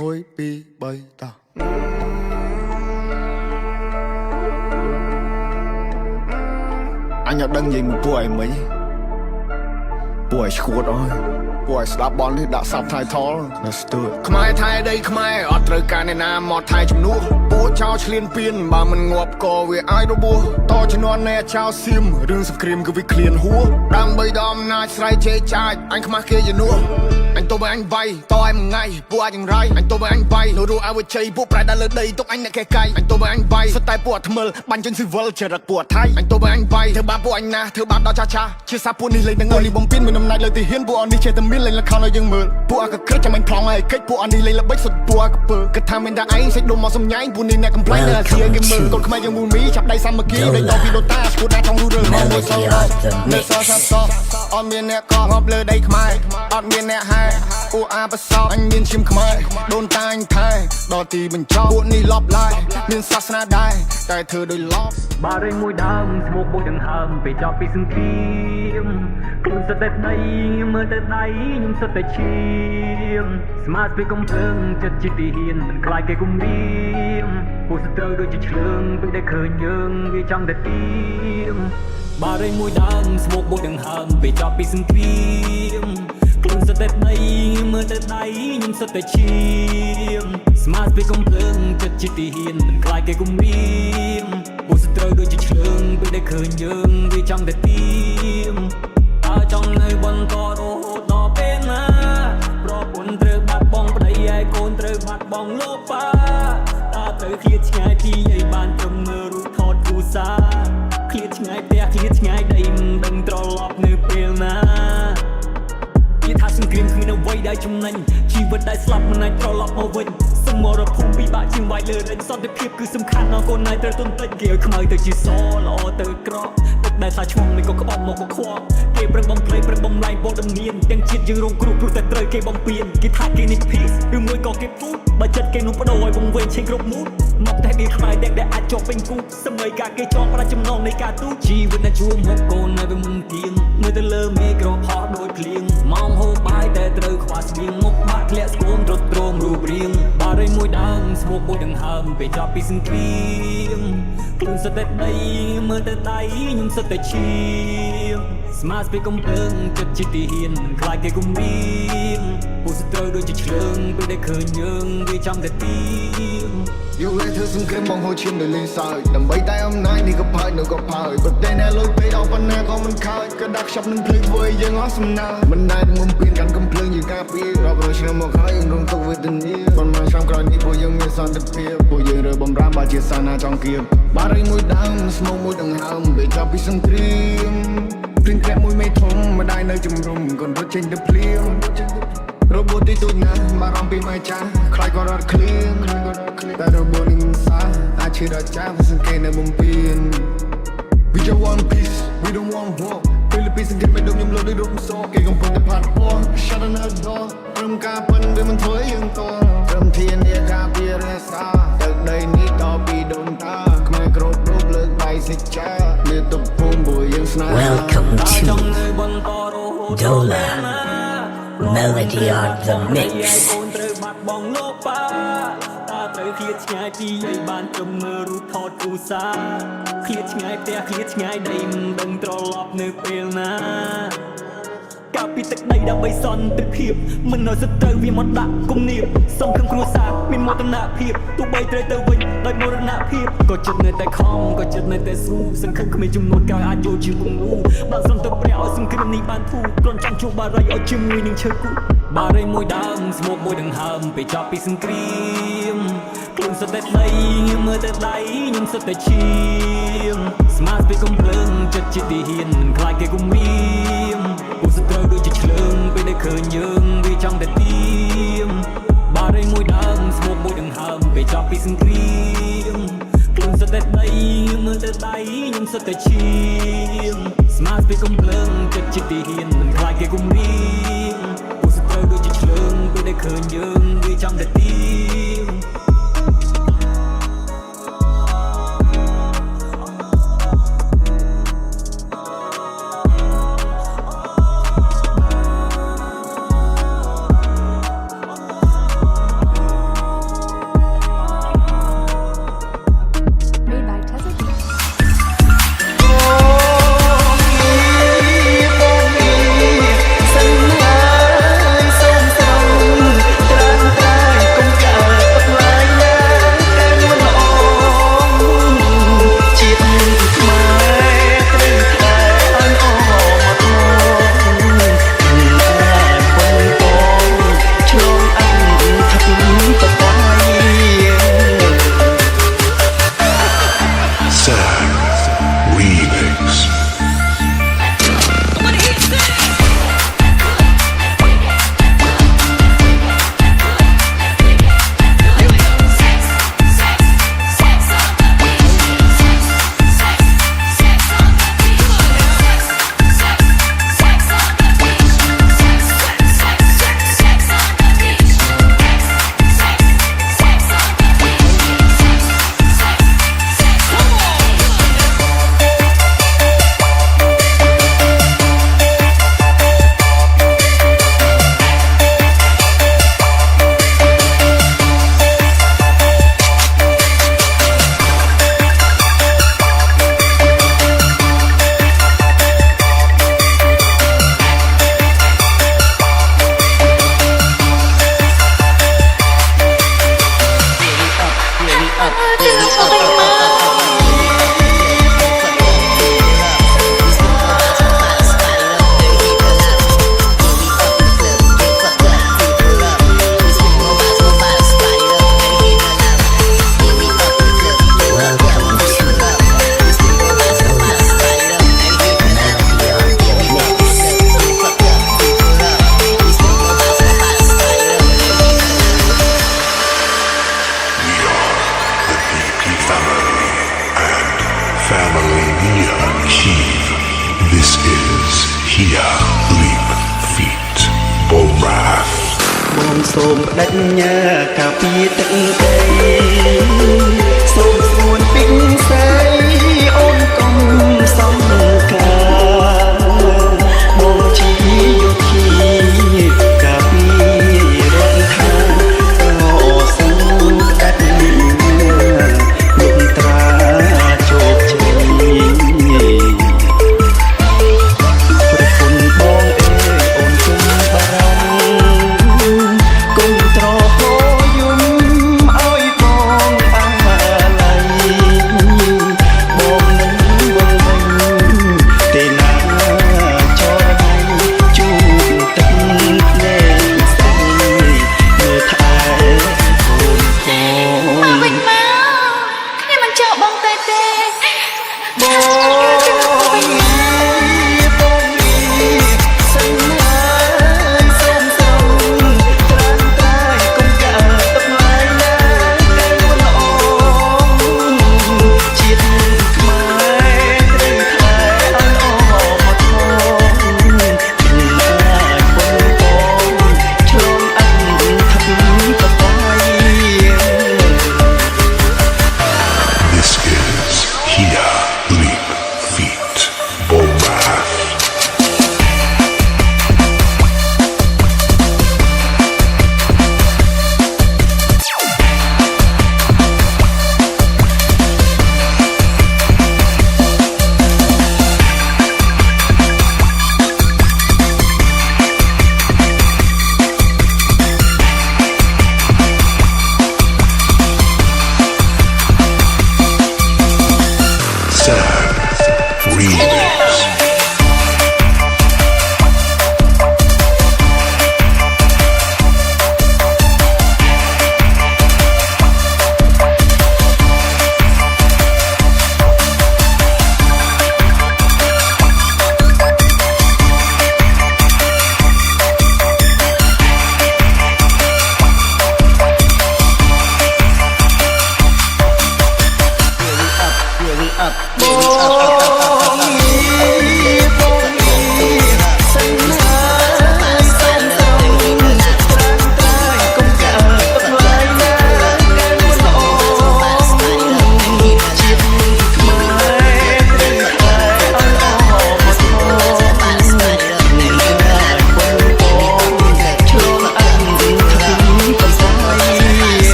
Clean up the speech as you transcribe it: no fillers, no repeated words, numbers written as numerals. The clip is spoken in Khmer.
1 2 3តោះអញអត់ដឹងនិយាយមួយពួកឯងមិញពួកឯងឈួតអើយពួកឯងស្ដាប់បននេះដាក់ subtitle នៅស្ទួយខ្មែរថៃដីខ្មែរអត់ត្រូវការអ្នកណាមកថៃជំនួសពួកចោលឆ្លៀនពៀនបើមិនងាប់ក៏វាអាចរបួសតជំនាន់អ្នកចោលសៀមរឿងសង្គ្រាមគឺវាឃ្លានហួរដើម្បីដល់អំណាចស្រ័យជេរចាចអញខ្មាស់គេជំនួសអញទៅឲ្យអញវាយតឲ្យមួយថ្ងៃពួកអាចយ៉ាងไรអញទៅឲ្យអញវាយនៅរੂអវជ័យពួកប្រែដល់លើដីទុកអញអ្នកកែកាយអញទៅឲ្យអញវាយសុទ្ធតែពួកថ្មិលបាញ់ជនស៊ីវិលចរិតពួកថៃអញទៅឲ្យអញវាយធ្វើបាបពួកអញណាធ្វើបាបដល់ចាចាជាសាពួកនេះលេងនឹងលីបំពេញមានអំណាចលើទីហ៊ានពួកអននេះចេះតែមានលេងលខោឲ្យយើងមើលពួកអកក្រឹកចាំអញខ្លងឲ្យកិច្ចពួកអននេះលេងល្បិចសុទ្ធពួកអកពើគិតថាមានតែឯងសេចដុំមកសំញ៉ៃពួកនេះអ្នកកំ plaign នៅអាស៊ីគេមើលកូនខ្មែរយើងមូលមីចាប់ដៃសាមគ្គីដេញដល់ពីដូតាឈួតណាចង់រੂរើមកមួយសោនៅសសាសអត់មានអ្នកកងប់លើដីខ្មែរអត់មានអ្នកហែពួកអាបសោអញមានឈាមខ្មែរដូនតាអញថែដល់ទីបញ្ចប់ពួកនេះលប់ឡាយមានសាសនាដែរតែធ្វើដោយឡប់បារីមួយដើមស្មុកមួយដង្ហើមពេលចប់ពីសង្គ្រាមខ្លួនសតែដីមើលទៅដៃខ្ញុំសតែឈាមស្មាតពីកំភ្លើងចិត្តជាទីហ៊ានមិនខ្លាចគេគំរាមពួកសត្រូវដូចជាឆ្លើងពេលដែលឃើញយើងវាចង់តែទៀមបារីមួយដើមស្មុកមួយដង្ហើមពេលចប់ពីសង្គ្រាមខ្លួនសតែដីមើលទៅដៃខ្ញុំសតែឈាមស្មាតពីកំភ្លើងចិត្តជាទីហ៊ានមិនខ្លាចគេគំរាមពួកសត្រូវដូចជាឆ្លើងពេលដែលឃើញយើងវាចង់តែទៀមតើចង់នៅបន្តរហូតដល់ពេលណាប្រពន្ធត្រូវបាត់បង់ប្តីឯកូនត្រូវបាត់បង់លោកប៉ាតើត្រូវឃ្លាតឆ្ងាយពីឲ្យបានត្រឹមមើលរូបថតគូសាឃ្លាតឆ្ងាយផ្ទះឃ្លាតឆ្ងាយដីមិនដឹងត្រឡប់នៅពេលណានិយាយថាសង្គ្រាមគ្មានអ្វីដែលចំណេញជីវិតដែលស្លាប់មិនអាចត្រឡប់មកវិញសមរភូមិពិបាកជាងវាយលើរែងសន្តិភាពគឺសំខាន់អរកូនណៃត្រូវទុនតិចគេឲ្យខ្មៅទៅជាសល្អទៅក្រក់ទឹកដែលសាឈ្មោះមិនក៏ក្បត់មកក៏ខ្វល់គេប្រឹងបំភ្លេចប្រឹងបំលែងបោដំនៀនទាំងជាតិយើងរងគ្រោះព្រោះតែត្រូវគេបំពេញគេថាគេនេះ peace ឬមួយក៏គេពូតបើចិត្តគេនោះបដូរឲ្យវង្វេងឆេងគ្រប់មូតមកតែគេខ្មៅដែលអាចជាប់ពេញគូសម័យការគេចងប្រាច់ចំណងនៃការទូជីវិតណាជួមហូបកូននៅមិនទៀងមើលទៅលើមេក្រផោះដូចភ្លៀងម៉ោងហូបបាយតែត្រូវខ្វះស្បៀងមុខបាក់ធ្លាក់ស្គមទ្រុឌទ្រោមរូបរាងបារីមួយដើមស្មុកមួយដង្ហើមពេលចប់ពីសង្គ្រាមខ្លួនសតែដីមើលទៅដៃខ្ញុំសតែឈាមស្មាតពីកំភ្លើងចិត្តជាទីហ៊ានមិនខ្លាចគេគំរាមពួកសត្រូវដូចជាឆ្លើងពេលដែលឃើញយើងវាចង់តែទៀមយកលេធ្វើសង្គ្រាមបងហូរឈាមនៅលេងសើចដើម្បីតែអំណាចនេះក៏ផើចនៅក៏ផើចប្រទេសណែលុយពេកដល់ប៉ុណ្ណាក៏មិនខើចក៏ដាក់ខ្ចប់នឹងភ្លើងធ្វើឲ្យយើងអស់សំណើមិនដែលងំពៀនកាន់កំភ្លើងយើងការពាររាប់រយឆ្នាំមកហើយយើងរងទុក្ខវេទនាប៉ុន្មានឆ្នាំក្រោយនេះពួកយើងមានសន្តិភាពពួកយើងរើបំរើបើជាសាសនាចង់គៀបបារីមួយដើមស្មោកមួយដង្ហើមពេលចប់ពីសង្គ្រាមព្រៀងក្រាក់មួយមេធំម្ដាយនៅជំរុំកូនរត់ចេញទៅភ្លាមរបួសទីទូចណាស់បារម្ភពីម៉ែចាស់ខ្លាចក៏រត់ឃ្លៀងតែរបួសនេះមិនសាអាចឈឺដល់ចាស់វាសង្កេតនៅបំពេញ We just want peace we don't want war ពេលពីសង្កេតមិនដូចខ្ញុំលោដូចរូបសគេកំពុងតែផាត់ពណ៌ Shut another door ព្រមការប៉ុនវាមិនធ្វើយើងតព្រមធានាការពាររក្សាទឹកដីនេះតពីដូនតាខ្មែរគ្រប់រូបលើកដៃសេចក្ដីលើទុកភូមិពួកយើងស្នេហ៍ Welcome to Dola Melody on the mix ត្រូវឃ្លាតឆ្ងាយពីឲ្យបានត្រឹមមើលរូបថតគូសាឃ្លាតឆ្ងាយផ្ទះឃ្លាតឆ្ងាយដីមិនដឹងត្រឡប់នៅពេលណាកាពីទឹកដីដើម្បីសន្តិភាពមិនឲ្យសត្រូវវាមកដាក់គំនាបសង្ឃឹមគ្រួសារមានមោទនភាពទោះបីត្រូវទៅវិញដោយមរណភាពក៏ចិត្តនៅតែខំក៏ចិត្តនៅតែស៊ូសង្ឃឹមគ្មានចំនួនក្រោយអាចយកជាគំនូបានស្រន់ទៅព្រះឲ្យសង្គ្រាមនេះបានធូរគ្រាន់ចង់ជួបបារីឲ្យជាមួយនឹងឈើគូបារីមួយដើមស្មុកមួយដង្ហើមពេលចប់ពីសង្គ្រាមខ្លួនសតែដីមើលទៅដៃខ្ញុំសតែឈាមស្មាតពីកំភ្លើងចិត្តជាទីហ៊ានមិនខ្លាចគេគំរាមពួកសត្រូវដូចជាឆ្លើងពេលដែលឃើញយើងវាចង់តែទៀមបារីមួយដើមស្មុកមួយដង្ហើមពេលចប់ពីសង្គ្រាមខ្លួនសតែដីមើលទៅដៃខ្ញុំសតែឈាមស្មាតពីកំភ្លើងចិត្តជាទីហ៊ានមិនខ្លាចគេគំរាមពួកសត្រូវដូចជាឆ្លើងពេលដែលឃើញយើងវាចង់តែទៀម សូមបដិញ្ញាការពារទឹកដី